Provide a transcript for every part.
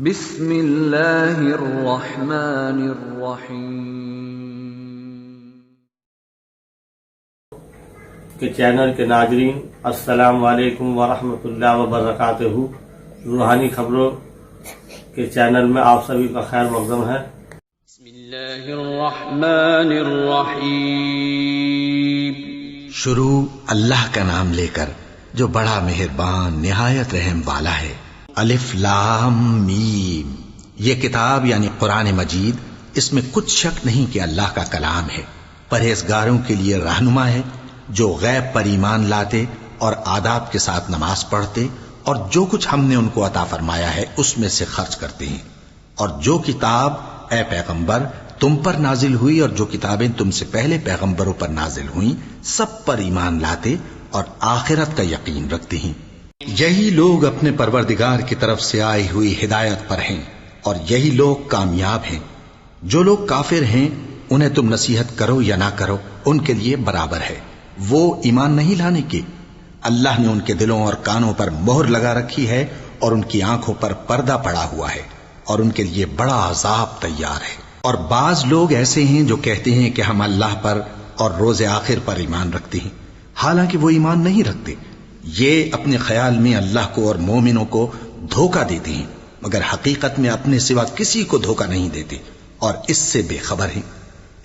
بسم اللہ الرحمن الرحیم کے چینل کے ناظرین السلام علیکم ورحمۃ اللہ وبرکاتہ۔ روحانی خبروں کے چینل میں آپ سبھی کا خیر مقدم ہے۔ بسم اللہ الرحمن الرحیم۔ شروع اللہ کا نام لے کر جو بڑا مہربان نہایت رحم والا ہے۔ الف لام میم، یہ کتاب یعنی قرآن مجید، اس میں کچھ شک نہیں کہ اللہ کا کلام ہے، پرہیزگاروں کے لیے رہنما ہے جو غیب پر ایمان لاتے اور آداب کے ساتھ نماز پڑھتے اور جو کچھ ہم نے ان کو عطا فرمایا ہے اس میں سے خرچ کرتے ہیں، اور جو کتاب اے پیغمبر تم پر نازل ہوئی اور جو کتابیں تم سے پہلے پیغمبروں پر نازل ہوئیں سب پر ایمان لاتے اور آخرت کا یقین رکھتے ہیں۔ یہی لوگ اپنے پروردگار کی طرف سے آئی ہوئی ہدایت پر ہیں اور یہی لوگ کامیاب ہیں۔ جو لوگ کافر ہیں انہیں تم نصیحت کرو یا نہ کرو ان کے لیے برابر ہے، وہ ایمان نہیں لانے کے۔ اللہ نے ان کے دلوں اور کانوں پر مہر لگا رکھی ہے اور ان کی آنکھوں پر پردہ پڑا ہوا ہے اور ان کے لیے بڑا عذاب تیار ہے۔ اور بعض لوگ ایسے ہیں جو کہتے ہیں کہ ہم اللہ پر اور روز آخر پر ایمان رکھتے ہیں، حالانکہ وہ ایمان نہیں رکھتے۔ یہ اپنے خیال میں اللہ کو اور مومنوں کو دھوکہ دیتے ہیں، مگر حقیقت میں اپنے سوا کسی کو دھوکہ نہیں دیتے اور اس سے بے خبر ہیں۔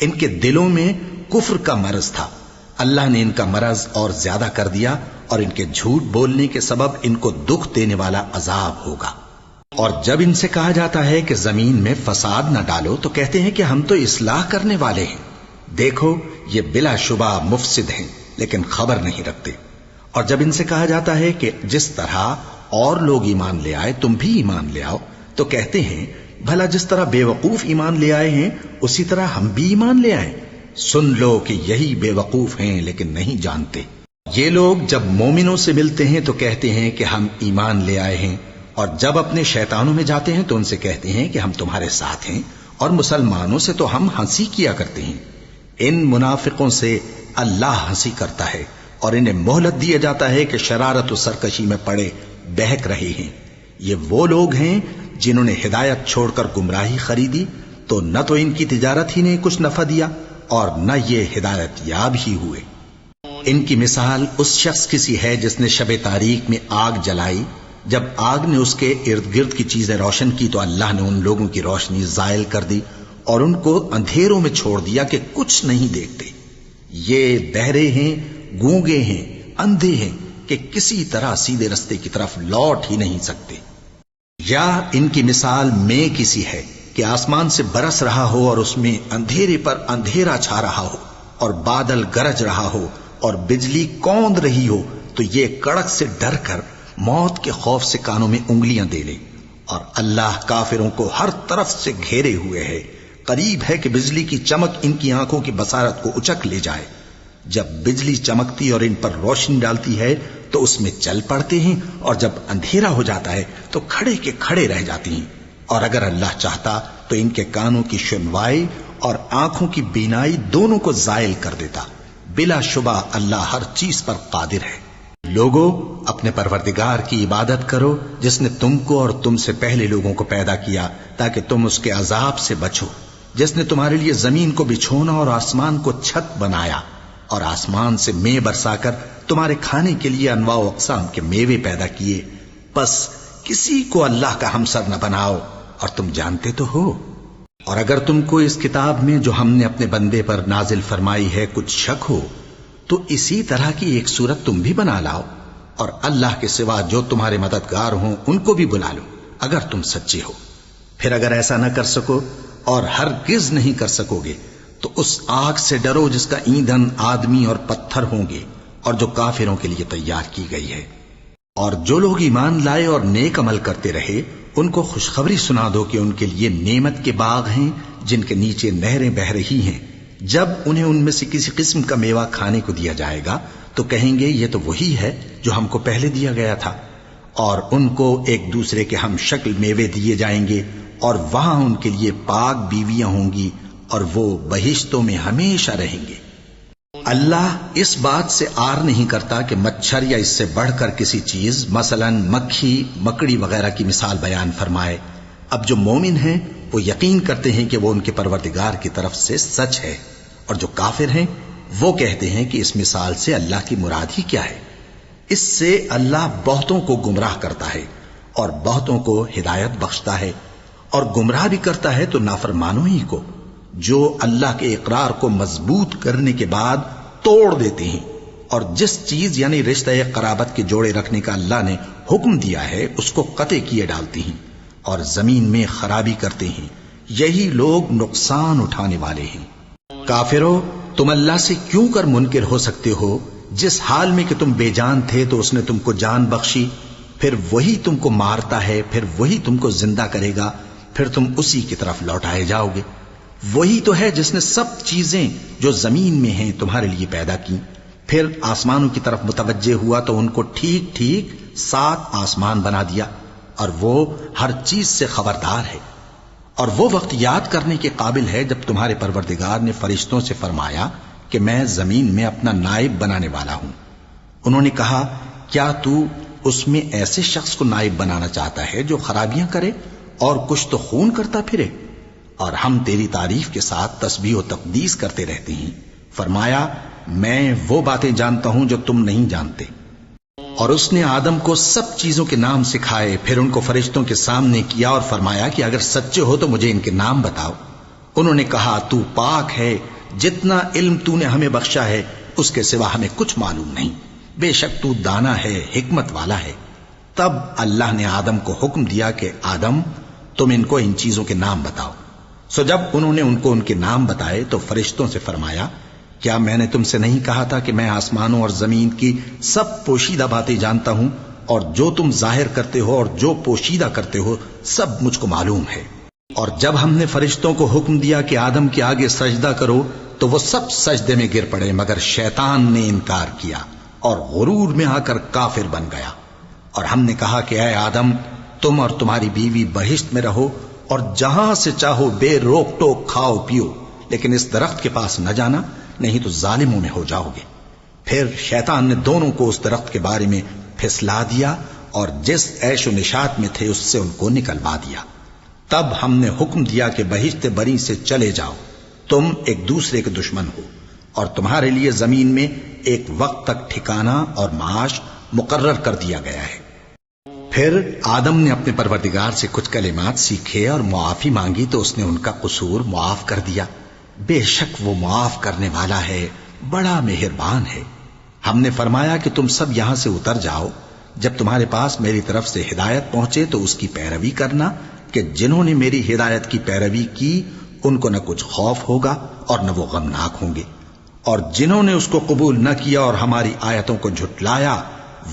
ان کے دلوں میں کفر کا مرض تھا، اللہ نے ان کا مرض اور زیادہ کر دیا اور ان کے جھوٹ بولنے کے سبب ان کو دکھ دینے والا عذاب ہوگا۔ اور جب ان سے کہا جاتا ہے کہ زمین میں فساد نہ ڈالو تو کہتے ہیں کہ ہم تو اصلاح کرنے والے ہیں۔ دیکھو یہ بلا شبہ مفسد ہیں لیکن خبر نہیں رکھتے۔ اور جب ان سے کہا جاتا ہے کہ جس طرح اور لوگ ایمان لے آئے تم بھی ایمان لے آؤ تو کہتے ہیں بھلا جس طرح بے وقوف ایمان لے آئے ہیں اسی طرح ہم بھی ایمان لے آئیں۔ سن لو کہ یہی بے وقوف ہیں لیکن نہیں جانتے۔ یہ لوگ جب مومنوں سے ملتے ہیں تو کہتے ہیں کہ ہم ایمان لے آئے ہیں، اور جب اپنے شیطانوں میں جاتے ہیں تو ان سے کہتے ہیں کہ ہم تمہارے ساتھ ہیں، اور مسلمانوں سے تو ہم ہنسی کیا کرتے ہیں۔ ان منافقوں سے اللہ ہنسی کرتا ہے اور انہیں مہلت دیا جاتا ہے کہ شرارت و سرکشی میں پڑے بہک رہے ہیں۔ یہ وہ لوگ ہیں جنہوں نے ہدایت چھوڑ کر گمراہی خریدی تو نہ تو ان کی تجارت ہی نے کچھ نفع دیا اور نہ یہ ہدایت یاب ہی ہوئے۔ ان کی مثال اس شخص کی سی ہے جس نے شب تاریک میں آگ جلائی، جب آگ نے اس کے ارد گرد کی چیزیں روشن کی تو اللہ نے ان لوگوں کی روشنی زائل کر دی اور ان کو اندھیروں میں چھوڑ دیا کہ کچھ نہیں دیکھتے۔ یہ بہرے ہیں، گونگے ہیں، اندھے ہیں کہ کسی طرح سیدھے رستے کی طرف لوٹ ہی نہیں سکتے۔ یا ان کی مثال میں کسی ہے کہ آسمان سے برس رہا ہو اور اس میں اندھیرے پر اندھیرا چھا رہا ہو اور بادل گرج رہا ہو اور بجلی کوند رہی ہو تو یہ کڑک سے ڈر کر موت کے خوف سے کانوں میں انگلیاں دے لے۔ اور اللہ کافروں کو ہر طرف سے گھیرے ہوئے ہے، قریب ہے کہ بجلی کی چمک ان کی آنکھوں کی بصارت کو اچک لے جائے۔ جب بجلی چمکتی اور ان پر روشنی ڈالتی ہے تو اس میں چل پڑتے ہیں، اور جب اندھیرا ہو جاتا ہے تو کھڑے کے کھڑے رہ جاتے ہیں۔ اور اگر اللہ چاہتا تو ان کے کانوں کی سنوائی اور آنکھوں کی بینائی دونوں کو زائل کر دیتا۔ بلا شبہ اللہ ہر چیز پر قادر ہے۔ لوگوں اپنے پروردگار کی عبادت کرو جس نے تم کو اور تم سے پہلے لوگوں کو پیدا کیا تاکہ تم اس کے عذاب سے بچو، جس نے تمہارے لیے زمین کو بچھونا اور آسمان کو چھت بنایا اور آسمان سے مے برسا کر تمہارے کھانے کے لیے انواع و اقسام کے میوے پیدا کیے۔ بس کسی کو اللہ کا ہمسر نہ بناؤ اور تم جانتے تو ہو۔ اور اگر تم کو اس کتاب میں جو ہم نے اپنے بندے پر نازل فرمائی ہے کچھ شک ہو تو اسی طرح کی ایک صورت تم بھی بنا لاؤ، اور اللہ کے سوا جو تمہارے مددگار ہوں ان کو بھی بلا لو اگر تم سچے ہو۔ پھر اگر ایسا نہ کر سکو اور ہرگز نہیں کر سکو گے تو اس آگ سے ڈرو جس کا ایندھن آدمی اور پتھر ہوں گے اور جو کافروں کے لیے تیار کی گئی ہے۔ اور جو لوگ ایمان لائے اور نیک عمل کرتے رہے ان کو خوشخبری سنا دو کہ ان کے لیے نعمت کے باغ ہیں جن کے نیچے نہریں بہہ رہی ہیں۔ جب انہیں ان میں سے کسی قسم کا میوہ کھانے کو دیا جائے گا تو کہیں گے یہ تو وہی ہے جو ہم کو پہلے دیا گیا تھا، اور ان کو ایک دوسرے کے ہم شکل میوے دیے جائیں گے، اور وہاں ان کے لیے پاک بیویاں ہوں گی اور وہ بہشتوں میں ہمیشہ رہیں گے۔ اللہ اس بات سے آر نہیں کرتا کہ مچھر یا اس سے بڑھ کر کسی چیز مثلا مکھی، مکڑی وغیرہ کی مثال بیان فرمائے۔ اب جو مومن ہیں وہ یقین کرتے ہیں کہ وہ ان کے پروردگار کی طرف سے سچ ہے، اور جو کافر ہیں وہ کہتے ہیں کہ اس مثال سے اللہ کی مراد ہی کیا ہے۔ اس سے اللہ بہتوں کو گمراہ کرتا ہے اور بہتوں کو ہدایت بخشتا ہے، اور گمراہ بھی کرتا ہے تو نافرمانوں ہی کو، جو اللہ کے اقرار کو مضبوط کرنے کے بعد توڑ دیتے ہیں، اور جس چیز یعنی رشتہ قرابت کے جوڑے رکھنے کا اللہ نے حکم دیا ہے اس کو قطع کیے ڈالتی ہیں اور زمین میں خرابی کرتے ہیں۔ یہی لوگ نقصان اٹھانے والے ہیں۔ کافرو، تم اللہ سے کیوں کر منکر ہو سکتے ہو؟ جس حال میں کہ تم بے جان تھے تو اس نے تم کو جان بخشی، پھر وہی تم کو مارتا ہے، پھر وہی تم کو زندہ کرے گا، پھر تم اسی کی طرف لوٹائے جاؤ گے۔ وہی تو ہے جس نے سب چیزیں جو زمین میں ہیں تمہارے لیے پیدا کی، پھر آسمانوں کی طرف متوجہ ہوا تو ان کو ٹھیک ٹھیک 7 آسمان بنا دیا، اور وہ ہر چیز سے خبردار ہے۔ اور وہ وقت یاد کرنے کے قابل ہے جب تمہارے پروردگار نے فرشتوں سے فرمایا کہ میں زمین میں اپنا نائب بنانے والا ہوں۔ انہوں نے کہا، کیا تو اس میں ایسے شخص کو نائب بنانا چاہتا ہے جو خرابیاں کرے اور کچھ تو خون کرتا پھرے؟ اور ہم تیری تعریف کے ساتھ تسبیح و تقدیس کرتے رہتے ہیں۔ فرمایا، میں وہ باتیں جانتا ہوں جو تم نہیں جانتے۔ اور اس نے آدم کو سب چیزوں کے نام سکھائے، پھر ان کو فرشتوں کے سامنے کیا اور فرمایا کہ اگر سچے ہو تو مجھے ان کے نام بتاؤ۔ انہوں نے کہا، تو پاک ہے، جتنا علم تو نے ہمیں بخشا ہے اس کے سوا ہمیں کچھ معلوم نہیں، بے شک تو دانا ہے، حکمت والا ہے۔ تب اللہ نے آدم کو حکم دیا کہ آدم، تم ان کو ان چیزوں کے نام بتاؤ۔ سو جب انہوں نے ان کو ان کے نام بتائے تو فرشتوں سے فرمایا، کیا میں نے تم سے نہیں کہا تھا کہ میں آسمانوں اور زمین کی سب پوشیدہ باتیں جانتا ہوں، اور جو تم ظاہر کرتے ہو اور جو پوشیدہ کرتے ہو سب مجھ کو معلوم ہے۔ اور جب ہم نے فرشتوں کو حکم دیا کہ آدم کے آگے سجدہ کرو تو وہ سب سجدے میں گر پڑے، مگر شیطان نے انکار کیا اور غرور میں آ کر کافر بن گیا۔ اور ہم نے کہا کہ اے آدم، تم اور تمہاری بیوی بہشت میں رہو اور جہاں سے چاہو بے روک ٹوک کھاؤ پیو، لیکن اس درخت کے پاس نہ جانا، نہیں تو ظالموں میں ہو جاؤ گے۔ پھر شیطان نے دونوں کو اس درخت کے بارے میں پھسلا دیا اور جس عیش و نشاط میں تھے اس سے ان کو نکلوا دیا۔ تب ہم نے حکم دیا کہ بہشت بری سے چلے جاؤ، تم ایک دوسرے کے دشمن ہو، اور تمہارے لیے زمین میں ایک وقت تک ٹھکانہ اور معاش مقرر کر دیا گیا ہے۔ پھر آدم نے اپنے پروردگار سے کچھ کلمات سیکھے اور معافی مانگی تو اس نے ان کا قصور معاف کر دیا۔ بے شک وہ معاف کرنے والا ہے، بڑا مہربان ہے۔ ہم نے فرمایا کہ تم سب یہاں سے اتر جاؤ، جب تمہارے پاس میری طرف سے ہدایت پہنچے تو اس کی پیروی کرنا، کہ جنہوں نے میری ہدایت کی پیروی کی ان کو نہ کچھ خوف ہوگا اور نہ وہ غمناک ہوں گے، اور جنہوں نے اس کو قبول نہ کیا اور ہماری آیتوں کو جھٹلایا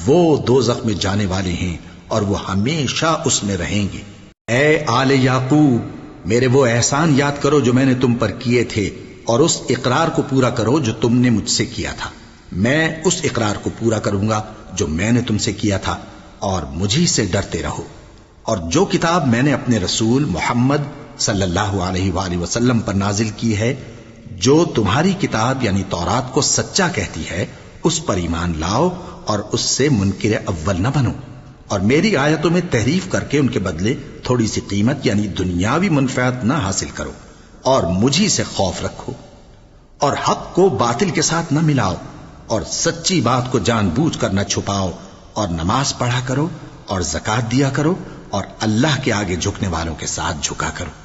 وہ دوزخ میں جانے والے ہیں اور وہ ہمیشہ اس میں رہیں گے۔ اے آل یعقوب، میرے وہ احسان یاد کرو جو میں نے تم پر کیے تھے، اور اس اقرار کو پورا کرو جو تم نے مجھ سے کیا تھا۔ میں اس اقرار کو پورا کروں گا جو میں نے تم سے کیا تھا، اور مجھی سے ڈرتے رہو۔ اور جو کتاب میں نے اپنے رسول محمد صلی اللہ علیہ وآلہ وسلم پر نازل کی ہے، جو تمہاری کتاب یعنی تورات کو سچا کہتی ہے، اس پر ایمان لاؤ اور اس سے منکر اول نہ بنو، اور میری آیتوں میں تحریف کر کے ان کے بدلے تھوڑی سی قیمت یعنی دنیاوی منفعت نہ حاصل کرو، اور مجھی سے خوف رکھو، اور حق کو باطل کے ساتھ نہ ملاؤ، اور سچی بات کو جان بوجھ کر نہ چھپاؤ، اور نماز پڑھا کرو اور زکوٰۃ دیا کرو، اور اللہ کے آگے جھکنے والوں کے ساتھ جھکا کرو۔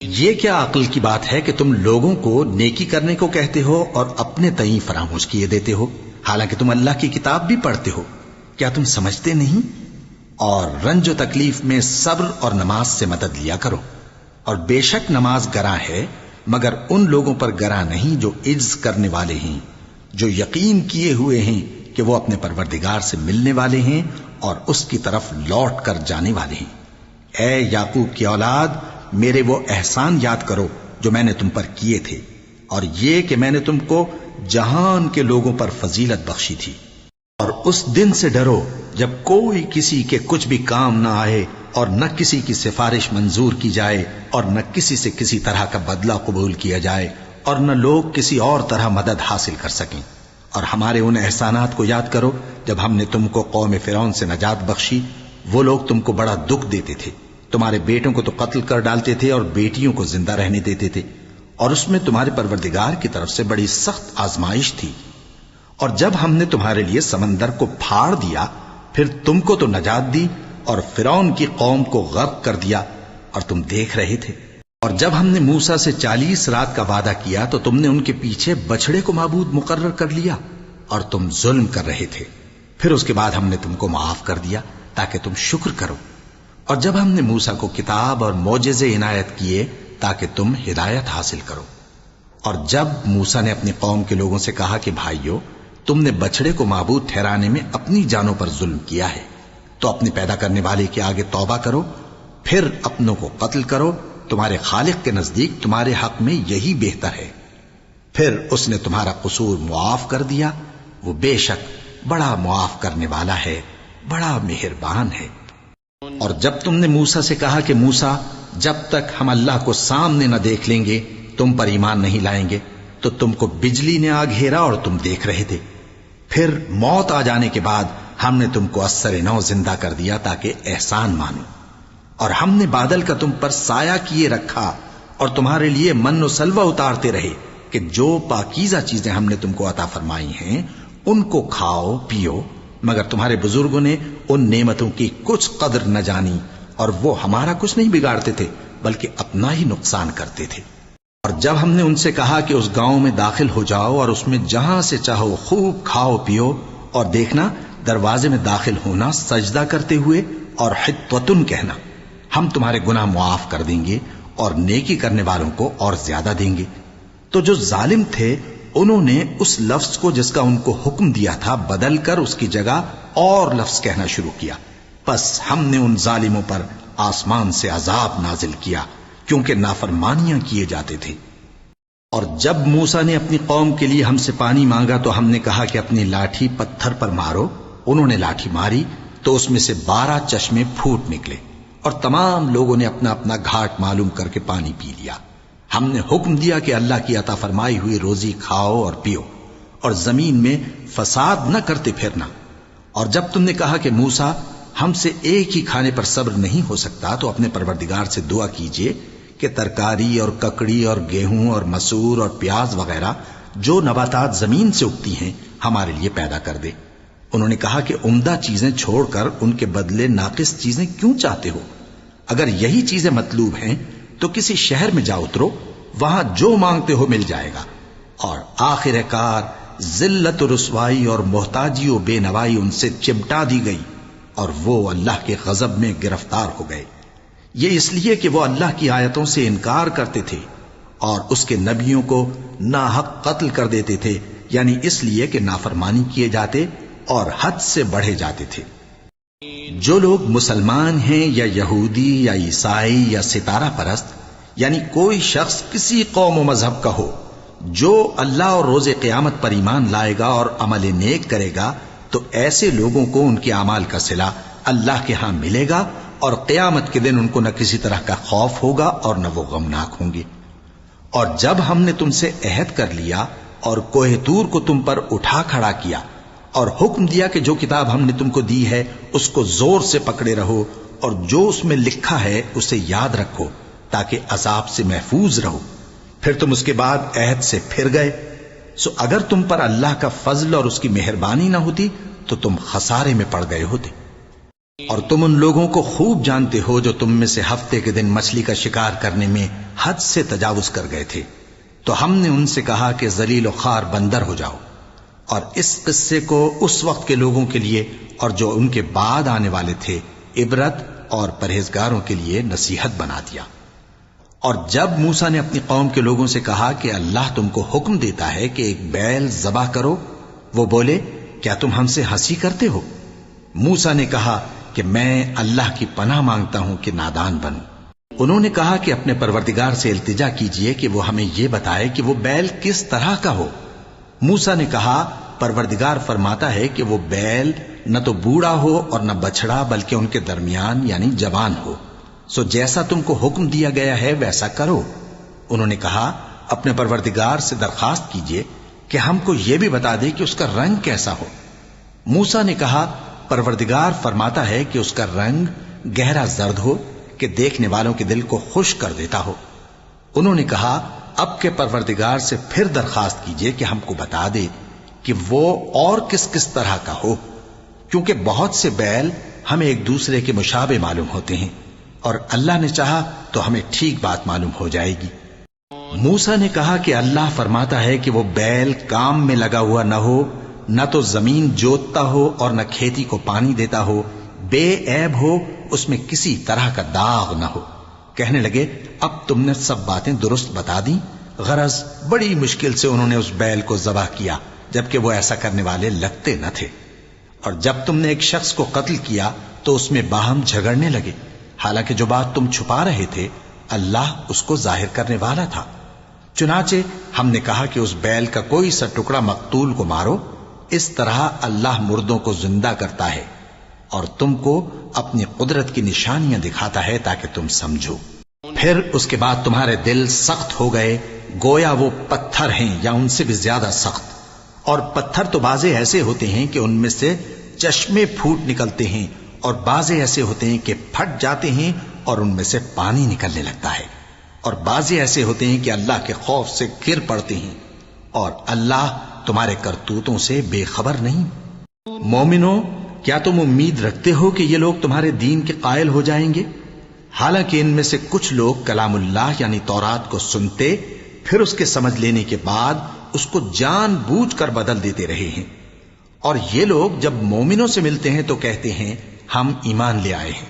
یہ کیا عقل کی بات ہے کہ تم لوگوں کو نیکی کرنے کو کہتے ہو اور اپنے تئیں فراموش کیے دیتے ہو، حالانکہ تم اللہ کی کتاب بھی پڑھتے ہو؟ کیا تم سمجھتے نہیں؟ اور رنج و تکلیف میں صبر اور نماز سے مدد لیا کرو، اور بے شک نماز گراں ہے، مگر ان لوگوں پر گراں نہیں جو عجز کرنے والے ہیں، جو یقین کیے ہوئے ہیں کہ وہ اپنے پروردگار سے ملنے والے ہیں اور اس کی طرف لوٹ کر جانے والے ہیں۔ اے یعقوب کی اولاد، میرے وہ احسان یاد کرو جو میں نے تم پر کیے تھے، اور یہ کہ میں نے تم کو جہان کے لوگوں پر فضیلت بخشی تھی۔ اور اس دن سے ڈرو جب کوئی کسی کے کچھ بھی کام نہ آئے، اور نہ کسی کی سفارش منظور کی جائے، اور نہ کسی سے کسی طرح کا بدلہ قبول کیا جائے، اور نہ لوگ کسی اور طرح مدد حاصل کر سکیں۔ اور ہمارے ان احسانات کو یاد کرو جب ہم نے تم کو قوم فرعون سے نجات بخشی، وہ لوگ تم کو بڑا دکھ دیتے تھے، تمہارے بیٹوں کو تو قتل کر ڈالتے تھے اور بیٹیوں کو زندہ رہنے دیتے تھے، اور اس میں تمہارے پروردگار کی طرف سے بڑی سخت آزمائش تھی۔ اور جب ہم نے تمہارے لیے سمندر کو پھاڑ دیا، پھر تم کو تو نجات دی اور فرعون کی قوم کو غرق کر دیا، اور تم دیکھ رہے تھے۔ اور جب ہم نے موسیٰ سے 40 رات کا وعدہ کیا تو تم نے ان کے پیچھے بچڑے کو معبود مقرر کر لیا، اور تم ظلم کر رہے تھے۔ پھر اس کے بعد ہم نے تم کو معاف کر دیا تاکہ تم شکر کرو۔ اور جب ہم نے موسیٰ کو کتاب اور معجزے عنایت کیے تاکہ تم ہدایت حاصل کرو۔ اور جب موسیٰ نے اپنی قوم کے لوگوں سے کہا کہ بھائیو، تم نے بچڑے کو معبود ٹھہرانے میں اپنی جانوں پر ظلم کیا ہے، تو اپنے پیدا کرنے والے کے آگے توبہ کرو، پھر اپنوں کو قتل کرو، تمہارے خالق کے نزدیک تمہارے حق میں یہی بہتر ہے۔ پھر اس نے تمہارا قصور معاف کر دیا، وہ بے شک بڑا معاف کرنے والا ہے، بڑا مہربان ہے۔ اور جب تم نے موسیٰ سے کہا کہ موسیٰ، جب تک ہم اللہ کو سامنے نہ دیکھ لیں گے تم پر ایمان نہیں لائیں گے، تو تم کو بجلی نے آ گھیرا اور تم دیکھ رہے تھے۔ پھر موت آ جانے کے بعد ہم نے تم کو اثر نو زندہ کر دیا تاکہ احسان مانو۔ اور ہم نے بادل کا تم پر سایہ کیے رکھا اور تمہارے لیے من و سلوہ اتارتے رہے کہ جو پاکیزہ چیزیں ہم نے تم کو عطا فرمائی ہیں ان کو کھاؤ پیو، مگر تمہارے بزرگوں نے ان نعمتوں کی کچھ قدر نہ جانی، اور وہ ہمارا کچھ نہیں بگاڑتے تھے بلکہ اپنا ہی نقصان کرتے تھے۔ اور جب ہم نے ان سے کہا کہ اس گاؤں میں داخل ہو جاؤ اور اس میں جہاں سے چاہو خوب کھاؤ پیو، اور دیکھنا دروازے میں داخل ہونا سجدہ کرتے ہوئے اور حطوتن کہنا، ہم تمہارے گناہ معاف کر دیں گے اور نیکی کرنے والوں کو اور زیادہ دیں گے۔ تو جو ظالم تھے انہوں نے اس لفظ کو جس کا ان کو حکم دیا تھا بدل کر اس کی جگہ اور لفظ کہنا شروع کیا، پس ہم نے ان ظالموں پر آسمان سے عذاب نازل کیا کیونکہ نافرمانیاں کیے جاتے تھے۔ اور جب موسیٰ نے اپنی قوم کے لیے ہم سے پانی مانگا تو ہم نے کہا کہ اپنی لاٹھی پتھر پر مارو۔ انہوں نے لاٹھی ماری تو اس میں سے 12 چشمے پھوٹ نکلے، اور تمام لوگوں نے اپنا اپنا گھاٹ معلوم کر کے پانی پی لیا۔ ہم نے حکم دیا کہ اللہ کی عطا فرمائی ہوئی روزی کھاؤ اور پیو، اور زمین میں فساد نہ کرتے پھرنا۔ اور جب تم نے کہا کہ موسیٰ، ہم سے ایک ہی کھانے پر صبر نہیں ہو سکتا، تو اپنے پروردگار سے دعا کیجئے کہ ترکاری اور ککڑی اور گیہوں اور مسور اور پیاز وغیرہ جو نباتات زمین سے اگتی ہیں ہمارے لیے پیدا کر دے۔ انہوں نے کہا کہ عمدہ چیزیں چھوڑ کر ان کے بدلے ناقص چیزیں کیوں چاہتے ہو؟ اگر یہی چیزیں مطلوب ہیں تو کسی شہر میں جا اترو، وہاں جو مانگتے ہو مل جائے گا۔ اور آخر کار ذلت و رسوائی اور محتاجی و بے نوائی ان سے چمٹا دی گئی، اور وہ اللہ کے غضب میں گرفتار ہو گئے۔ یہ اس لیے کہ وہ اللہ کی آیتوں سے انکار کرتے تھے اور اس کے نبیوں کو ناحق قتل کر دیتے تھے، یعنی اس لیے کہ نافرمانی کیے جاتے اور حد سے بڑھے جاتے تھے۔ جو لوگ مسلمان ہیں یا یہودی یا عیسائی یا ستارہ پرست، یعنی کوئی شخص کسی قوم و مذہب کا ہو، جو اللہ اور روز قیامت پر ایمان لائے گا اور عمل نیک کرے گا، تو ایسے لوگوں کو ان کے اعمال کا صلہ اللہ کے ہاں ملے گا، اور قیامت کے دن ان کو نہ کسی طرح کا خوف ہوگا اور نہ وہ غمناک ہوں گے۔ اور جب ہم نے تم سے عہد کر لیا اور کوہ طور کو تم پر اٹھا کھڑا کیا اور حکم دیا کہ جو کتاب ہم نے تم کو دی ہے اس کو زور سے پکڑے رہو، اور جو اس میں لکھا ہے اسے یاد رکھو تاکہ عذاب سے محفوظ رہو، پھر تم اس کے بعد عہد سے پھر گئے، سو اگر تم پر اللہ کا فضل اور اس کی مہربانی نہ ہوتی تو تم خسارے میں پڑ گئے ہوتے۔ اور تم ان لوگوں کو خوب جانتے ہو جو تم میں سے ہفتے کے دن مچھلی کا شکار کرنے میں حد سے تجاوز کر گئے تھے، تو ہم نے ان سے کہا کہ ذلیل و خوار بندر ہو جاؤ، اور اس قصے کو اس وقت کے لوگوں کے لیے اور جو ان کے بعد آنے والے تھے عبرت اور پرہیزگاروں کے لیے نصیحت بنا دیا۔ اور جب موسیٰ نے اپنی قوم کے لوگوں سے کہا کہ اللہ تم کو حکم دیتا ہے کہ ایک بیل ذبح کرو، وہ بولے کیا تم ہم سے ہنسی کرتے ہو؟ موسیٰ نے کہا کہ میں اللہ کی پناہ مانگتا ہوں کہ نادان بنوں۔ انہوں نے کہا کہ اپنے پروردگار سے التجا کیجئے کہ وہ ہمیں یہ بتائے کہ وہ بیل کس طرح کا ہو۔ موسیٰ نے کہا پروردگار فرماتا ہے کہ وہ بیل نہ تو بوڑھا ہو اور نہ بچڑا بلکہ ان کے درمیان یعنی جوان ہو، سو جیسا تم کو حکم دیا گیا ہے ویسا کرو۔ انہوں نے کہا اپنے پروردگار سے درخواست کیجئے کہ ہم کو یہ بھی بتا دے کہ اس کا رنگ کیسا ہو۔ موسیٰ نے کہا پروردگار فرماتا ہے کہ اس کا رنگ گہرا زرد ہو، کہ دیکھنے والوں کے دل کو خوش کر دیتا ہو۔ انہوں نے کہا اب کے پروردگار سے پھر درخواست کیجئے کہ ہم کو بتا دے کہ وہ اور کس کس طرح کا ہو، کیونکہ بہت سے بیل ہمیں ایک دوسرے کے مشابہ معلوم ہوتے ہیں، اور اللہ نے چاہا تو ہمیں ٹھیک بات معلوم ہو جائے گی۔ موسیٰ نے کہا کہ اللہ فرماتا ہے کہ وہ بیل کام میں لگا ہوا نہ ہو، نہ تو زمین جوتتا ہو اور نہ کھیتی کو پانی دیتا ہو، بے عیب ہو، اس میں کسی طرح کا داغ نہ ہو۔ کہنے لگے اب تم نے سب باتیں درست بتا دیں۔ غرض بڑی مشکل سے انہوں نے اس بیل کو ذبح کیا، جبکہ وہ ایسا کرنے والے لگتے نہ تھے۔ اور جب تم نے ایک شخص کو قتل کیا تو اس میں باہم جھگڑنے لگے، حالانکہ جو بات تم چھپا رہے تھے اللہ اس کو ظاہر کرنے والا تھا۔ چنانچہ ہم نے کہا کہ اس بیل کا کوئی سا ٹکڑا مقتول کو مارو، اس طرح اللہ مردوں کو زندہ کرتا ہے اور تم کو اپنی قدرت کی نشانیاں دکھاتا ہے تاکہ تم سمجھو۔ پھر اس کے بعد تمہارے دل سخت ہو گئے، گویا وہ پتھر ہیں یا ان سے بھی زیادہ سخت۔ اور پتھر تو بعضے ایسے ہوتے ہیں کہ ان میں سے چشمے پھوٹ نکلتے ہیں، اور بعضے ایسے ہوتے ہیں کہ پھٹ جاتے ہیں اور ان میں سے پانی نکلنے لگتا ہے، اور بعضے ایسے ہوتے ہیں کہ اللہ کے خوف سے گر پڑتے ہیں، اور اللہ تمہارے کرتوتوں سے بے خبر نہیں۔ مومنو، کیا تم امید رکھتے ہو کہ یہ لوگ تمہارے دین کے قائل ہو جائیں گے؟ حالانکہ ان میں سے کچھ لوگ کلام اللہ یعنی تورات کو سنتے، پھر اس کے سمجھ لینے کے بعد اس کو جان بوجھ کر بدل دیتے رہے ہیں، اور یہ لوگ جب مومنوں سے ملتے ہیں تو کہتے ہیں ہم ایمان لے آئے ہیں،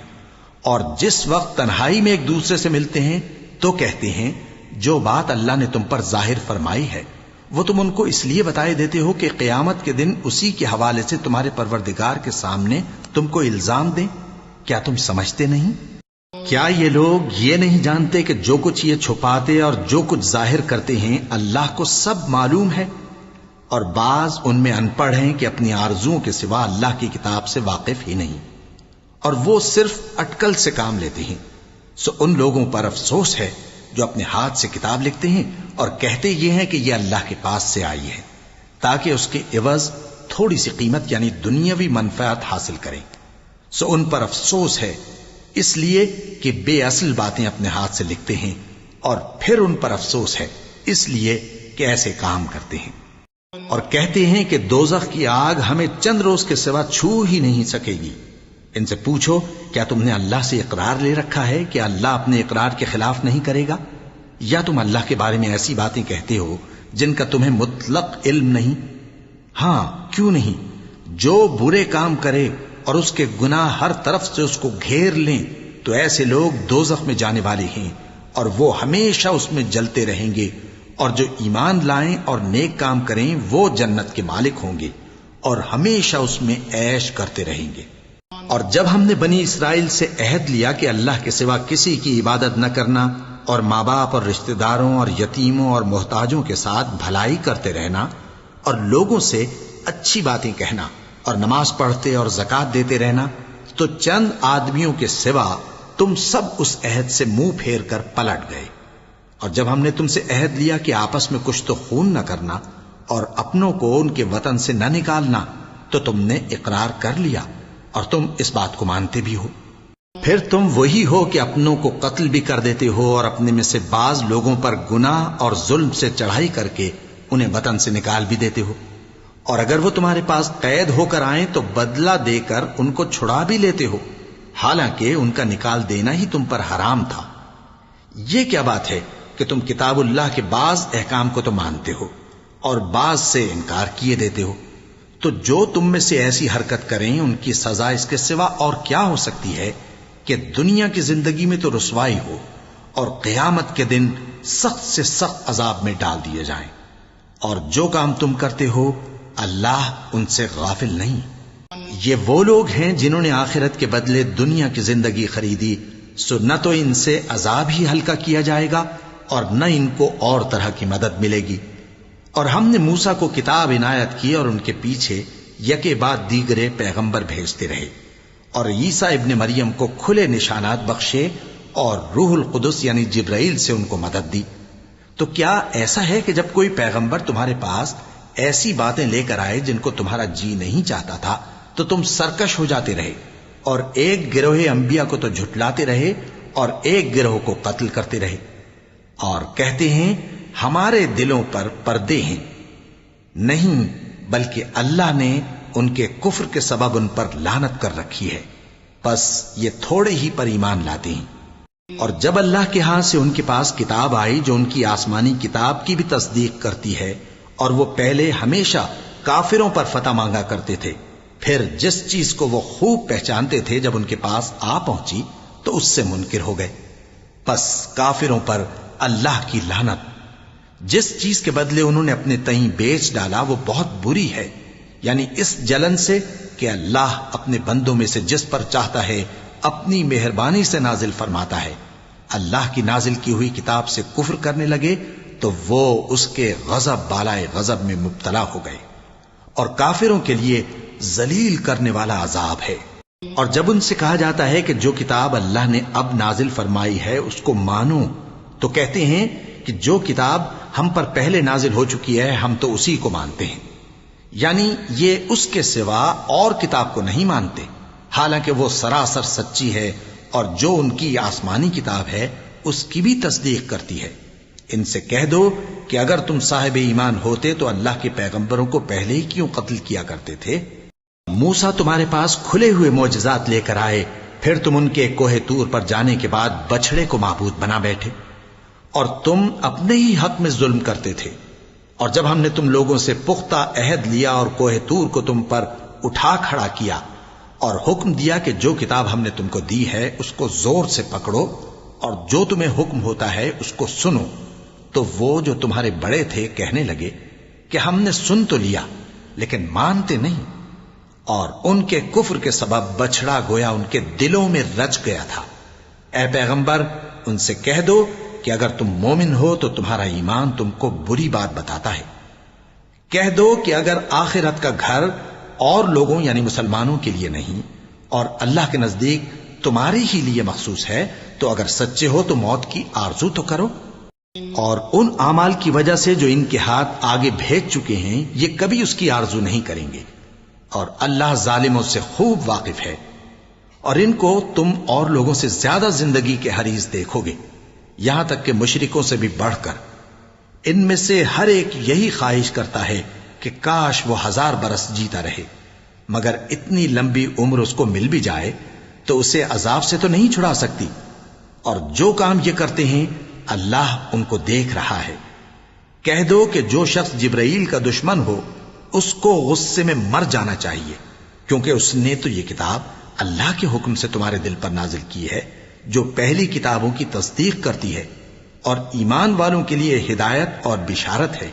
اور جس وقت تنہائی میں ایک دوسرے سے ملتے ہیں تو کہتے ہیں جو بات اللہ نے تم پر ظاہر فرمائی ہے وہ تم ان کو اس لیے بتائے دیتے ہو کہ قیامت کے دن اسی کے حوالے سے تمہارے پروردگار کے سامنے تم کو الزام دیں۔ کیا تم سمجھتے نہیں؟ کیا یہ لوگ یہ نہیں جانتے کہ جو کچھ یہ چھپاتے اور جو کچھ ظاہر کرتے ہیں اللہ کو سب معلوم ہے؟ اور بعض ان میں ان پڑھ ہیں کہ اپنی آرزوؤں کے سوا اللہ کی کتاب سے واقف ہی نہیں، اور وہ صرف اٹکل سے کام لیتے ہیں۔ سو ان لوگوں پر افسوس ہے جو اپنے ہاتھ سے کتاب لکھتے ہیں اور کہتے یہ ہیں کہ یہ اللہ کے پاس سے آئی ہے، تاکہ اس کے عوض تھوڑی سی قیمت یعنی دنیاوی منفعت حاصل کریں۔ سو ان پر افسوس ہے اس لیے کہ بے اصل باتیں اپنے ہاتھ سے لکھتے ہیں، اور پھر ان پر افسوس ہے اس لیے کہ ایسے کام کرتے ہیں، اور کہتے ہیں کہ دوزخ کی آگ ہمیں چند روز کے سوا چھو ہی نہیں سکے گی۔ ان سے پوچھو کیا تم نے اللہ سے اقرار لے رکھا ہے کہ اللہ اپنے اقرار کے خلاف نہیں کرے گا؟ یا تم اللہ کے بارے میں ایسی باتیں کہتے ہو جن کا تمہیں مطلق علم نہیں؟ ہاں کیوں نہیں، جو برے کام کرے اور اس کے گناہ ہر طرف سے اس کو گھیر لیں تو ایسے لوگ دوزخ میں جانے والے ہیں، اور وہ ہمیشہ اس میں جلتے رہیں گے، اور جو ایمان لائیں اور نیک کام کریں وہ جنت کے مالک ہوں گے اور ہمیشہ اس میں عیش کرتے رہیں گے۔ اور جب ہم نے بنی اسرائیل سے عہد لیا کہ اللہ کے سوا کسی کی عبادت نہ کرنا، اور ماں باپ اور رشتہ داروں اور یتیموں اور محتاجوں کے ساتھ بھلائی کرتے رہنا، اور لوگوں سے اچھی باتیں کہنا، اور نماز پڑھتے اور زکوٰۃ دیتے رہنا، تو چند آدمیوں کے سوا تم سب اس عہد سے منہ پھیر کر پلٹ گئے۔ اور جب ہم نے تم سے عہد لیا کہ آپس میں کچھ تو خون نہ کرنا اور اپنوں کو ان کے وطن سے نہ نکالنا، تو تم نے اقرار کر لیا اور تم اس بات کو مانتے بھی ہو۔ پھر تم وہی ہو کہ اپنوں کو قتل بھی کر دیتے ہو، اور اپنے میں سے بعض لوگوں پر گناہ اور ظلم سے چڑھائی کر کے انہیں وطن سے نکال بھی دیتے ہو، اور اگر وہ تمہارے پاس قید ہو کر آئیں تو بدلہ دے کر ان کو چھڑا بھی لیتے ہو، حالانکہ ان کا نکال دینا ہی تم پر حرام تھا۔ یہ کیا بات ہے کہ تم کتاب اللہ کے بعض احکام کو تو مانتے ہو اور بعض سے انکار کیے دیتے ہو؟ تو جو تم میں سے ایسی حرکت کریں ان کی سزا اس کے سوا اور کیا ہو سکتی ہے کہ دنیا کی زندگی میں تو رسوائی ہو اور قیامت کے دن سخت سے سخت عذاب میں ڈال دیے جائیں۔ اور جو کام تم کرتے ہو اللہ ان سے غافل نہیں۔ یہ وہ لوگ ہیں جنہوں نے آخرت کے بدلے دنیا کی زندگی خریدی، سو نہ تو ان سے عذاب ہی ہلکا کیا جائے گا اور نہ ان کو اور طرح کی مدد ملے گی۔ اور ہم نے موسیٰ کو کتاب عنایت کی اور ان کے پیچھے یکے بعد دیگرے پیغمبر بھیجتے رہے، اور عیسیٰ ابن مریم کو کھلے نشانات بخشے اور روح القدس یعنی جبرائیل سے ان کو مدد دی۔ تو کیا ایسا ہے کہ جب کوئی پیغمبر تمہارے پاس ایسی باتیں لے کر آئے جن کو تمہارا جی نہیں چاہتا تھا تو تم سرکش ہو جاتے رہے، اور ایک گروہ انبیاء کو تو جھٹلاتے رہے اور ایک گروہ کو قتل کرتے رہے، اور کہتے ہیں ہمارے دلوں پر پردے ہیں، نہیں بلکہ اللہ نے ان کے کفر کے سبب ان پر لعنت کر رکھی ہے، پس یہ تھوڑے ہی پر ایمان لاتے ہیں۔ اور جب اللہ کے ہاں سے ان کے پاس کتاب آئی جو ان کی آسمانی کتاب کی بھی تصدیق کرتی ہے، اور وہ پہلے ہمیشہ کافروں پر فتح مانگا کرتے تھے، پھر جس چیز کو وہ خوب پہچانتے تھے جب ان کے پاس آ پہنچی تو اس سے منکر ہو گئے، پس کافروں پر اللہ کی لعنت۔ جس چیز کے بدلے انہوں نے اپنے تئیں بیچ ڈالا وہ بہت بری ہے، یعنی اس جلن سے کہ اللہ اپنے بندوں میں سے جس پر چاہتا ہے اپنی مہربانی سے نازل فرماتا ہے۔ اللہ کی نازل کی ہوئی کتاب سے کفر کرنے لگے تو وہ اس کے غضب بالائے غضب میں مبتلا ہو گئے، اور کافروں کے لیے ذلیل کرنے والا عذاب ہے۔ اور جب ان سے کہا جاتا ہے کہ جو کتاب اللہ نے اب نازل فرمائی ہے اس کو مانو، تو کہتے ہیں کہ جو کتاب ہم پر پہلے نازل ہو چکی ہے ہم تو اسی کو مانتے ہیں، یعنی یہ اس کے سوا اور کتاب کو نہیں مانتے، حالانکہ وہ سراسر سچی ہے، اور جو ان کی آسمانی کتاب ہے اس کی بھی تصدیق کرتی ہے۔ ان سے کہہ دو کہ اگر تم صاحب ایمان ہوتے تو اللہ کے پیغمبروں کو پہلے ہی کیوں قتل کیا کرتے تھے؟ موسیٰ تمہارے پاس کھلے ہوئے معجزات لے کر آئے، پھر تم ان کے کوہ طور پر جانے کے بعد بچڑے کو معبود بنا بیٹھے، اور تم اپنے ہی حق میں ظلم کرتے تھے۔ اور جب ہم نے تم لوگوں سے پختہ عہد لیا اور کوہ طور کو تم پر اٹھا کھڑا کیا، اور حکم دیا کہ جو کتاب ہم نے تم کو دی ہے اس کو زور سے پکڑو، اور جو تمہیں حکم ہوتا ہے اس کو سنو، تو وہ جو تمہارے بڑے تھے کہنے لگے کہ ہم نے سن تو لیا لیکن مانتے نہیں، اور ان کے کفر کے سبب بچڑا گویا ان کے دلوں میں رچ گیا تھا۔ اے پیغمبر ان سے کہہ دو کہ اگر تم مومن ہو تو تمہارا ایمان تم کو بری بات بتاتا ہے۔ کہہ دو کہ اگر آخرت کا گھر اور لوگوں یعنی مسلمانوں کے لیے نہیں اور اللہ کے نزدیک تمہارے ہی لیے مخصوص ہے تو اگر سچے ہو تو موت کی آرزو تو کرو، اور ان اعمال کی وجہ سے جو ان کے ہاتھ آگے بھیج چکے ہیں یہ کبھی اس کی آرزو نہیں کریں گے، اور اللہ ظالموں سے خوب واقف ہے۔ اور ان کو تم اور لوگوں سے زیادہ زندگی کے حریص دیکھو گے، یہاں تک کہ مشرکوں سے بھی بڑھ کر۔ ان میں سے ہر ایک یہی خواہش کرتا ہے کہ کاش وہ 1000 برس جیتا رہے، مگر اتنی لمبی عمر اس کو مل بھی جائے تو اسے عذاب سے تو نہیں چھڑا سکتی، اور جو کام یہ کرتے ہیں اللہ ان کو دیکھ رہا ہے۔ کہہ دو کہ جو شخص جبرائیل کا دشمن ہو اس کو غصے میں مر جانا چاہیے، کیونکہ اس نے تو یہ کتاب اللہ کے حکم سے تمہارے دل پر نازل کی ہے جو پہلی کتابوں کی تصدیق کرتی ہے، اور ایمان والوں کے لیے ہدایت اور بشارت ہے۔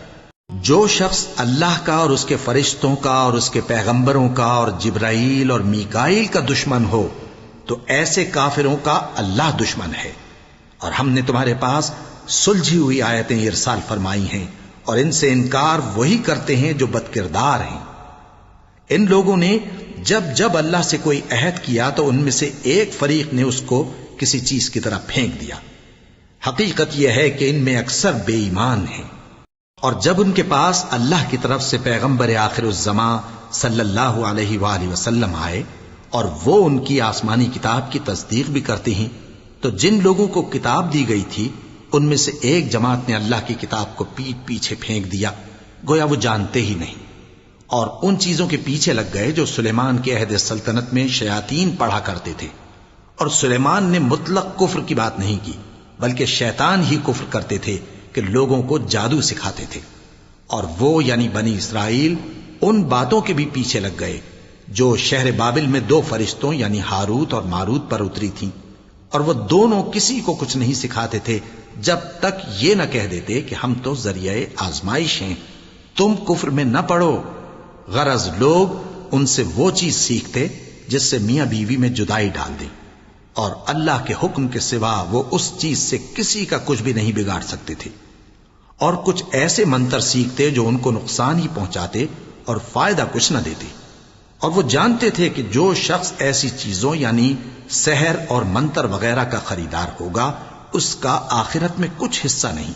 جو شخص اللہ کا اور اس کے فرشتوں کا اور اس کے پیغمبروں کا اور جبرائیل اور میکائیل کا دشمن ہو تو ایسے کافروں کا اللہ دشمن ہے۔ اور ہم نے تمہارے پاس سلجھی ہوئی آیتیں ارسال فرمائی ہیں، اور ان سے انکار وہی کرتے ہیں جو بد کردار ہیں۔ ان لوگوں نے جب جب اللہ سے کوئی عہد کیا تو ان میں سے ایک فریق نے اس کو کسی چیز کی طرح پھینک دیا۔ حقیقت یہ ہے کہ ان میں اکثر بے ایمان ہیں۔ اور جب ان کے پاس اللہ کی طرف سے پیغمبر آخر الزماں صلی اللہ علیہ وآلہ وسلم آئے اور وہ ان کی آسمانی کتاب کی تصدیق بھی کرتے ہیں، تو جن لوگوں کو کتاب دی گئی تھی ان میں سے ایک جماعت نے اللہ کی کتاب کو پیٹ پیچھے پھینک دیا، گویا وہ جانتے ہی نہیں، اور ان چیزوں کے پیچھے لگ گئے جو سلیمان کے عہد سلطنت میں شیاطین پڑھا کرتے تھے۔ اور سلیمان نے مطلق کفر کی بات نہیں کی، بلکہ شیطان ہی کفر کرتے تھے کہ لوگوں کو جادو سکھاتے تھے، اور وہ یعنی بنی اسرائیل ان باتوں کے بھی پیچھے لگ گئے جو شہر بابل میں 2 فرشتوں یعنی ہاروت اور ماروت پر اتری تھیں، اور وہ دونوں کسی کو کچھ نہیں سکھاتے تھے جب تک یہ نہ کہہ دیتے کہ ہم تو ذریعہ آزمائش ہیں، تم کفر میں نہ پڑو۔ غرض لوگ ان سے وہ چیز سیکھتے جس سے میاں بیوی میں جدائی ڈال دیں، اور اللہ کے حکم کے سوا وہ اس چیز سے کسی کا کچھ بھی نہیں بگاڑ سکتے تھے، اور کچھ ایسے منتر سیکھتے جو ان کو نقصان ہی پہنچاتے اور فائدہ کچھ نہ دیتے، اور وہ جانتے تھے کہ جو شخص ایسی چیزوں یعنی سحر اور منتر وغیرہ کا خریدار ہوگا اس کا آخرت میں کچھ حصہ نہیں،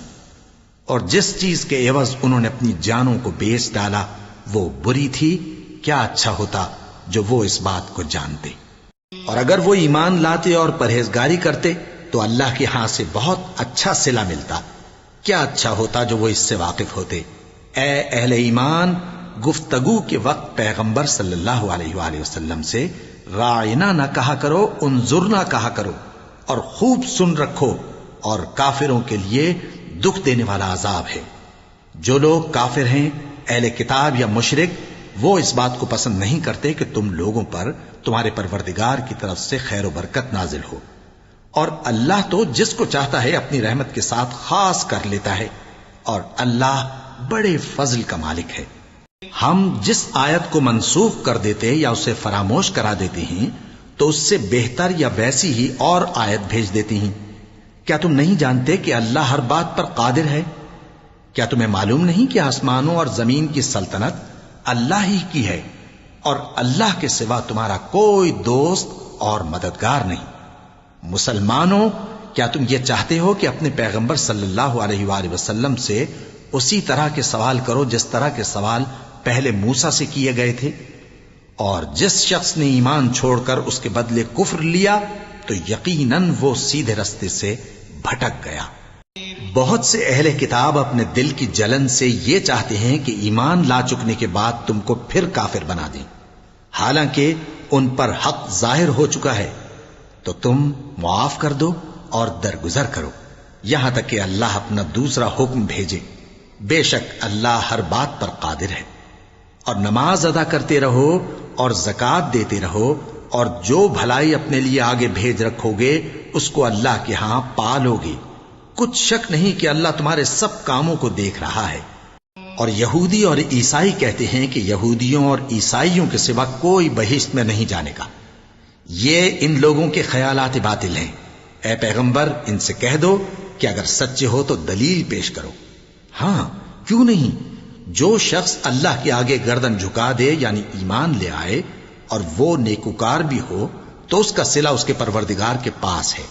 اور جس چیز کے عوض انہوں نے اپنی جانوں کو بیچ ڈالا وہ بری تھی، کیا اچھا ہوتا جو وہ اس بات کو جانتے۔ اور اگر وہ ایمان لاتے اور پرہیزگاری کرتے تو اللہ کے ہاں سے بہت اچھا صلہ ملتا۔ کیا اچھا ہوتا جو وہ اس سے واقف ہوتے۔ اے اہل ایمان، گفتگو کے وقت پیغمبر صلی اللہ علیہ وآلہ وسلم سے راعنا نہ کہا کرو، انظرنا کہا کرو، اور خوب سن رکھو، اور کافروں کے لیے دکھ دینے والا عذاب ہے۔ جو لوگ کافر ہیں، اہل کتاب یا مشرک، وہ اس بات کو پسند نہیں کرتے کہ تم لوگوں پر تمہارے پروردگار کی طرف سے خیر و برکت نازل ہو، اور اللہ تو جس کو چاہتا ہے اپنی رحمت کے ساتھ خاص کر لیتا ہے، اور اللہ بڑے فضل کا مالک ہے۔ ہم جس آیت کو منسوخ کر دیتے یا اسے فراموش کرا دیتے ہیں تو اس سے بہتر یا ویسی ہی اور آیت بھیج دیتی ہیں۔ کیا تم نہیں جانتے کہ اللہ ہر بات پر قادر ہے؟ کیا تمہیں معلوم نہیں کہ آسمانوں اور زمین کی سلطنت اللہ ہی کی ہے، اور اللہ کے سوا تمہارا کوئی دوست اور مددگار نہیں؟ مسلمانوں، کیا تم یہ چاہتے ہو کہ اپنے پیغمبر صلی اللہ علیہ وآلہ وسلم سے اسی طرح کے سوال کرو جس طرح کے سوال پہلے موسیٰ سے کیے گئے تھے؟ اور جس شخص نے ایمان چھوڑ کر اس کے بدلے کفر لیا تو یقیناً وہ سیدھے رستے سے بھٹک گیا۔ بہت سے اہل کتاب اپنے دل کی جلن سے یہ چاہتے ہیں کہ ایمان لا چکنے کے بعد تم کو پھر کافر بنا دیں، حالانکہ ان پر حق ظاہر ہو چکا ہے۔ تو تم معاف کر دو اور درگزر کرو یہاں تک کہ اللہ اپنا دوسرا حکم بھیجے۔ بے شک اللہ ہر بات پر قادر ہے۔ اور نماز ادا کرتے رہو اور زکوٰۃ دیتے رہو، اور جو بھلائی اپنے لیے آگے بھیج رکھو گے اس کو اللہ کے ہاں پالو گے۔ کچھ شک نہیں کہ اللہ تمہارے سب کاموں کو دیکھ رہا ہے۔ اور یہودی اور عیسائی کہتے ہیں کہ یہودیوں اور عیسائیوں کے سوا کوئی بہشت میں نہیں جانے گا۔ یہ ان لوگوں کے خیالات باطل ہیں۔ اے پیغمبر، ان سے کہہ دو کہ اگر سچے ہو تو دلیل پیش کرو۔ ہاں، کیوں نہیں؟ جو شخص اللہ کے آگے گردن جھکا دے، یعنی ایمان لے آئے، اور وہ نیکوکار بھی ہو، تو اس کا صلہ اس کے پروردگار کے پاس ہے۔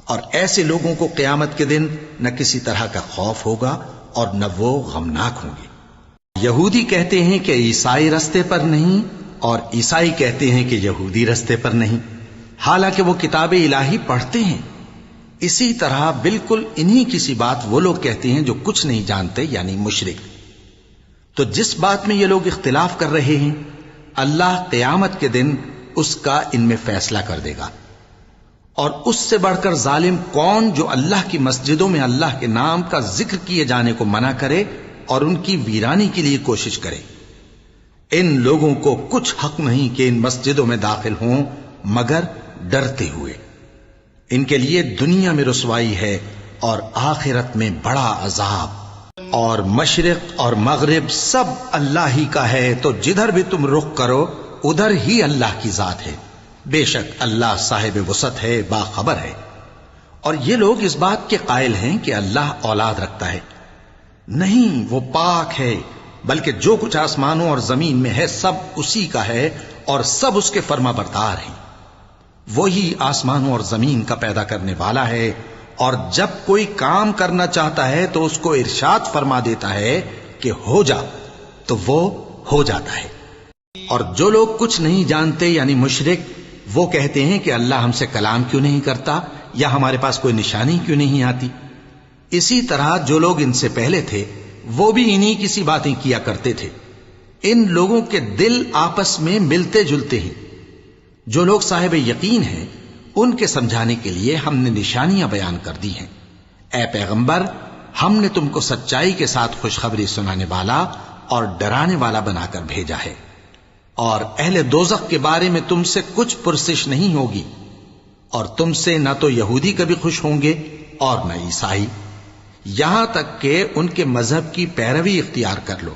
اور ایسے لوگوں کو قیامت کے دن نہ کسی طرح کا خوف ہوگا اور نہ وہ غمناک ہوں گے۔ یہودی کہتے ہیں کہ عیسائی رستے پر نہیں، اور عیسائی کہتے ہیں کہ یہودی رستے پر نہیں، حالانکہ وہ کتاب الہی پڑھتے ہیں۔ اسی طرح بالکل انہی کسی بات وہ لوگ کہتے ہیں جو کچھ نہیں جانتے، یعنی مشرک۔ تو جس بات میں یہ لوگ اختلاف کر رہے ہیں، اللہ قیامت کے دن اس کا ان میں فیصلہ کر دے گا۔ اور اس سے بڑھ کر ظالم کون جو اللہ کی مسجدوں میں اللہ کے نام کا ذکر کیے جانے کو منع کرے اور ان کی ویرانی کے لیے کوشش کرے۔ ان لوگوں کو کچھ حق نہیں کہ ان مسجدوں میں داخل ہوں مگر ڈرتے ہوئے۔ ان کے لیے دنیا میں رسوائی ہے اور آخرت میں بڑا عذاب۔ اور مشرق اور مغرب سب اللہ ہی کا ہے، تو جدھر بھی تم رخ کرو ادھر ہی اللہ کی ذات ہے۔ بے شک اللہ صاحب وسعت ہے، باخبر ہے۔ اور یہ لوگ اس بات کے قائل ہیں کہ اللہ اولاد رکھتا ہے۔ نہیں، وہ پاک ہے، بلکہ جو کچھ آسمانوں اور زمین میں ہے سب اسی کا ہے، اور سب اس کے فرما بردار ہیں۔ وہی آسمانوں اور زمین کا پیدا کرنے والا ہے، اور جب کوئی کام کرنا چاہتا ہے تو اس کو ارشاد فرما دیتا ہے کہ ہو جا، تو وہ ہو جاتا ہے۔ اور جو لوگ کچھ نہیں جانتے، یعنی مشرک، وہ کہتے ہیں کہ اللہ ہم سے کلام کیوں نہیں کرتا، یا ہمارے پاس کوئی نشانی کیوں نہیں آتی۔ اسی طرح جو لوگ ان سے پہلے تھے وہ بھی انہی کسی باتیں کیا کرتے تھے۔ ان لوگوں کے دل آپس میں ملتے جلتے ہیں۔ جو لوگ صاحب یقین ہیں ان کے سمجھانے کے لیے ہم نے نشانیاں بیان کر دی ہیں۔ اے پیغمبر، ہم نے تم کو سچائی کے ساتھ خوشخبری سنانے والا اور ڈرانے والا بنا کر بھیجا ہے۔ اور اہل دوزخ کے بارے میں تم سے کچھ پرسش نہیں ہوگی، اور تم سے نہ تو یہودی کبھی خوش ہوں گے اور نہ عیسائی، یہاں تک کہ ان کے مذہب کی پیروی اختیار کر لو۔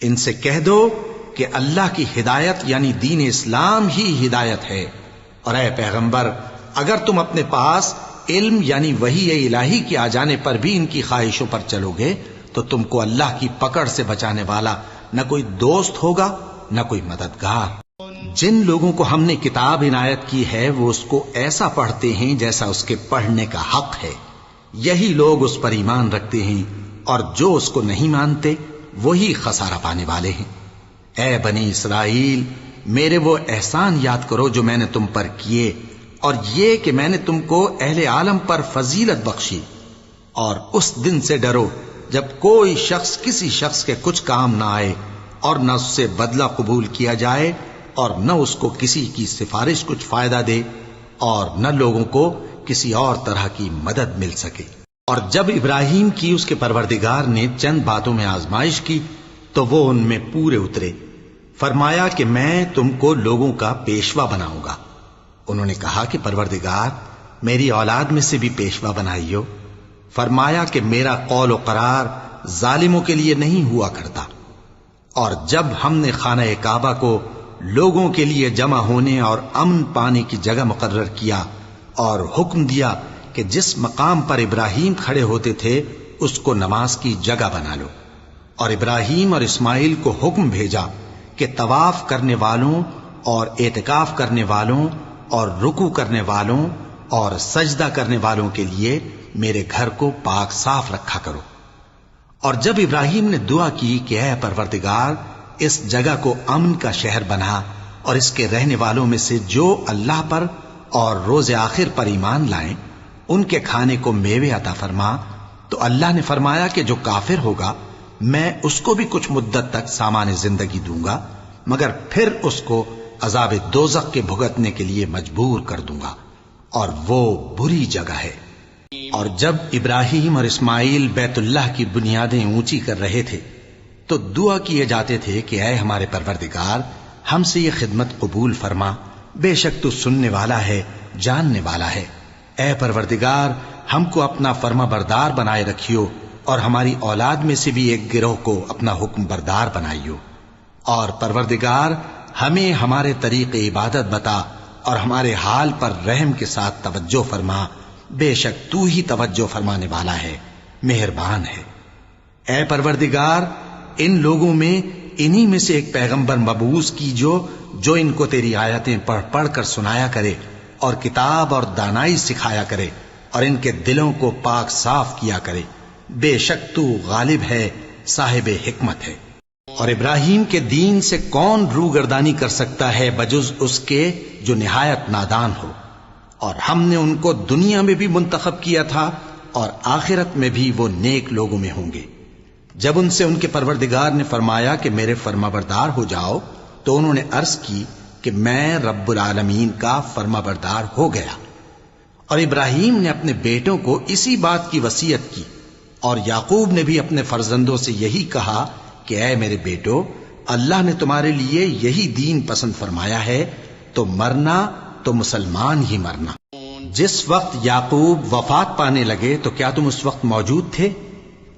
ان سے کہہ دو کہ اللہ کی ہدایت یعنی دین اسلام ہی ہدایت ہے، اور اے پیغمبر، اگر تم اپنے پاس علم یعنی وحی الہی کے آ جانے پر بھی ان کی خواہشوں پر چلو گے تو تم کو اللہ کی پکڑ سے بچانے والا نہ کوئی دوست ہوگا نہ کوئی مددگار۔ جن لوگوں کو ہم نے کتاب عنایت کی ہے وہ اس کو ایسا پڑھتے ہیں جیسا اس کے پڑھنے کا حق ہے، یہی لوگ اس پر ایمان رکھتے ہیں، اور جو اس کو نہیں مانتے وہی خسارہ پانے والے ہیں۔ اے بنی اسرائیل، میرے وہ احسان یاد کرو جو میں نے تم پر کیے، اور یہ کہ میں نے تم کو اہل عالم پر فضیلت بخشی، اور اس دن سے ڈرو جب کوئی شخص کسی شخص کے کچھ کام نہ آئے اور نہ اس سے بدلہ قبول کیا جائے اور نہ اس کو کسی کی سفارش کچھ فائدہ دے اور نہ لوگوں کو کسی اور طرح کی مدد مل سکے۔ اور جب ابراہیم کی اس کے پروردگار نے چند باتوں میں آزمائش کی تو وہ ان میں پورے اترے۔ فرمایا کہ میں تم کو لوگوں کا پیشوا بناؤں گا۔ انہوں نے کہا کہ پروردگار میری اولاد میں سے بھی پیشوا بنائیو۔ فرمایا کہ میرا قول و قرار ظالموں کے لیے نہیں ہوا کرتا۔ اور جب ہم نے خانہ کعبہ کو لوگوں کے لیے جمع ہونے اور امن پانے کی جگہ مقرر کیا اور حکم دیا کہ جس مقام پر ابراہیم کھڑے ہوتے تھے اس کو نماز کی جگہ بنا لو، اور ابراہیم اور اسماعیل کو حکم بھیجا کہ طواف کرنے والوں اور اعتکاف کرنے والوں اور رکوع کرنے والوں اور سجدہ کرنے والوں کے لیے میرے گھر کو پاک صاف رکھا کرو۔ اور جب ابراہیم نے دعا کی کہ اے پروردگار اس جگہ کو امن کا شہر بنا اور اس کے رہنے والوں میں سے جو اللہ پر اور روز آخر پر ایمان لائیں ان کے کھانے کو میوے عطا فرما، تو اللہ نے فرمایا کہ جو کافر ہوگا میں اس کو بھی کچھ مدت تک سامان زندگی دوں گا، مگر پھر اس کو عذاب دوزخ کے بھگتنے کے لیے مجبور کر دوں گا، اور وہ بری جگہ ہے۔ اور جب ابراہیم اور اسماعیل بیت اللہ کی بنیادیں اونچی کر رہے تھے تو دعا کیے جاتے تھے کہ اے ہمارے پروردگار ہم سے یہ خدمت قبول فرما، بے شک تو سننے والا ہے، جاننے والا ہے۔ اے پروردگار ہم کو اپنا فرما بردار بنائے رکھیو اور ہماری اولاد میں سے بھی ایک گروہ کو اپنا حکم بردار بنائیو، اور پروردگار ہمیں ہمارے طریق عبادت بتا اور ہمارے حال پر رحم کے ساتھ توجہ فرما، بے شک تو ہی توجہ فرمانے والا ہے، مہربان ہے۔ اے پروردگار ان لوگوں میں انہی میں سے ایک پیغمبر مبعوث کیجو جو ان کو تیری آیتیں پڑھ پڑھ کر سنایا کرے اور کتاب اور دانائی سکھایا کرے اور ان کے دلوں کو پاک صاف کیا کرے، بے شک تو غالب ہے، صاحب حکمت ہے۔ اور ابراہیم کے دین سے کون روگردانی کر سکتا ہے بجز اس کے جو نہایت نادان ہو؟ اور ہم نے ان کو دنیا میں بھی منتخب کیا تھا اور آخرت میں بھی وہ نیک لوگوں میں ہوں گے۔ جب ان سے ان کے پروردگار نے فرمایا کہ میرے فرما بردار ہو جاؤ تو انہوں نے عرض کی کہ میں رب العالمین کا فرما بردار ہو گیا۔ اور ابراہیم نے اپنے بیٹوں کو اسی بات کی وصیت کی، اور یعقوب نے بھی اپنے فرزندوں سے یہی کہا کہ اے میرے بیٹو، اللہ نے تمہارے لیے یہی دین پسند فرمایا ہے، تو مرنا تو مسلمان ہی مرنا۔ جس وقت یعقوب وفات پانے لگے تو کیا تم اس وقت موجود تھے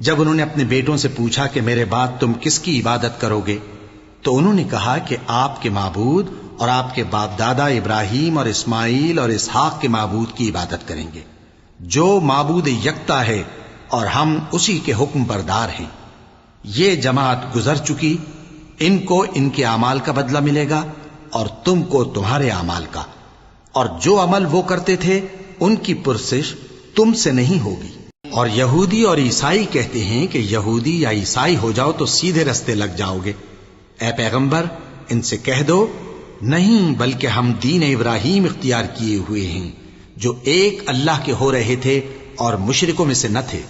جب انہوں نے اپنے بیٹوں سے پوچھا کہ میرے بعد تم کس کی عبادت کرو گے؟ تو انہوں نے کہا کہ آپ کے معبود اور آپ کے باپ دادا ابراہیم اور اسماعیل اور اسحاق کے معبود کی عبادت کریں گے، جو معبود یکتا ہے اور ہم اسی کے حکم بردار ہیں۔ یہ جماعت گزر چکی، ان کو ان کے اعمال کا بدلہ ملے گا اور تم کو تمہارے اعمال کا، اور جو عمل وہ کرتے تھے ان کی پرسش تم سے نہیں ہوگی۔ اور یہودی اور عیسائی کہتے ہیں کہ یہودی یا عیسائی ہو جاؤ تو سیدھے رستے لگ جاؤ گے۔ اے پیغمبر ان سے کہہ دو نہیں، بلکہ ہم دین ابراہیم اختیار کیے ہوئے ہیں جو ایک اللہ کے ہو رہے تھے اور مشرکوں میں سے نہ تھے۔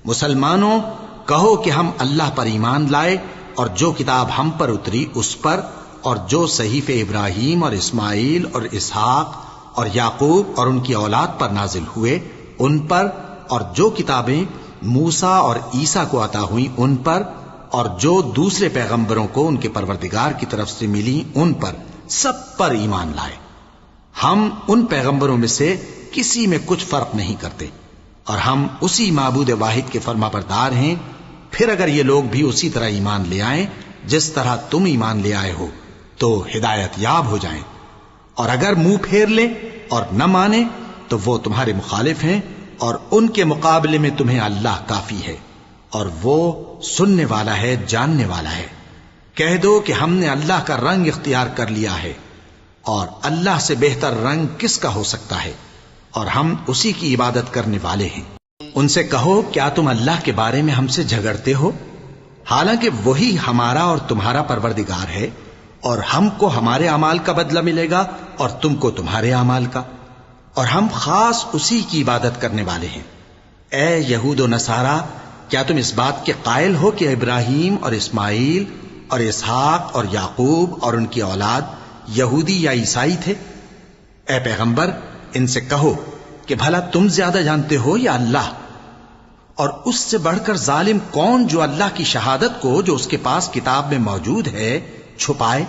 مسلمانوں کہو کہ ہم اللہ پر ایمان لائے اور جو کتاب ہم پر اتری اس پر، اور جو صحیفے ابراہیم اور اسماعیل اور اسحاق اور یعقوب اور ان کی اولاد پر نازل ہوئے ان پر، اور جو کتابیں موسیٰ اور عیسیٰ کو عطا ہوئیں ان پر، اور جو دوسرے پیغمبروں کو ان کے پروردگار کی طرف سے ملی ان پر، سب پر ایمان لائے۔ ہم ان پیغمبروں میں سے کسی میں کچھ فرق نہیں کرتے، اور ہم اسی معبود واحد کے فرما بردار ہیں۔ پھر اگر یہ لوگ بھی اسی طرح ایمان لے آئیں جس طرح تم ایمان لے آئے ہو تو ہدایت یاب ہو جائیں، اور اگر منہ پھیر لیں اور نہ مانیں تو وہ تمہارے مخالف ہیں، اور ان کے مقابلے میں تمہیں اللہ کافی ہے، اور وہ سننے والا ہے، جاننے والا ہے۔ کہہ دو کہ ہم نے اللہ کا رنگ اختیار کر لیا ہے، اور اللہ سے بہتر رنگ کس کا ہو سکتا ہے، اور ہم اسی کی عبادت کرنے والے ہیں۔ ان سے کہو کیا تم اللہ کے بارے میں ہم سے جھگڑتے ہو، حالانکہ وہی ہمارا اور تمہارا پروردگار ہے، اور ہم کو ہمارے اعمال کا بدلہ ملے گا اور تم کو تمہارے اعمال کا۔ اور ہم خاص اسی کی عبادت کرنے والے ہیں۔ اے یہود و نصارا، کیا تم اس بات کے قائل ہو کہ ابراہیم اور اسماعیل اور اسحاق اور یعقوب اور ان کی اولاد یہودی یا عیسائی تھے؟ اے پیغمبر، ان سے کہو کہ بھلا تم زیادہ جانتے ہو یا اللہ؟ اور اس سے بڑھ کر ظالم کون جو اللہ کی شہادت کو جو اس کے پاس کتاب میں موجود ہے چھپائے؟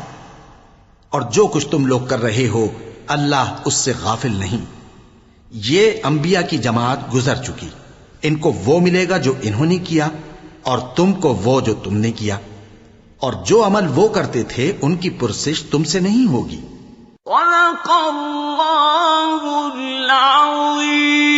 اور جو کچھ تم لوگ کر رہے ہو اللہ اس سے غافل نہیں۔ یہ انبیاء کی جماعت گزر چکی، ان کو وہ ملے گا جو انہوں نے کیا، اور تم کو وہ جو تم نے کیا، اور جو عمل وہ کرتے تھے ان کی پرسش تم سے نہیں ہوگی۔ صدق اللہ العظیم۔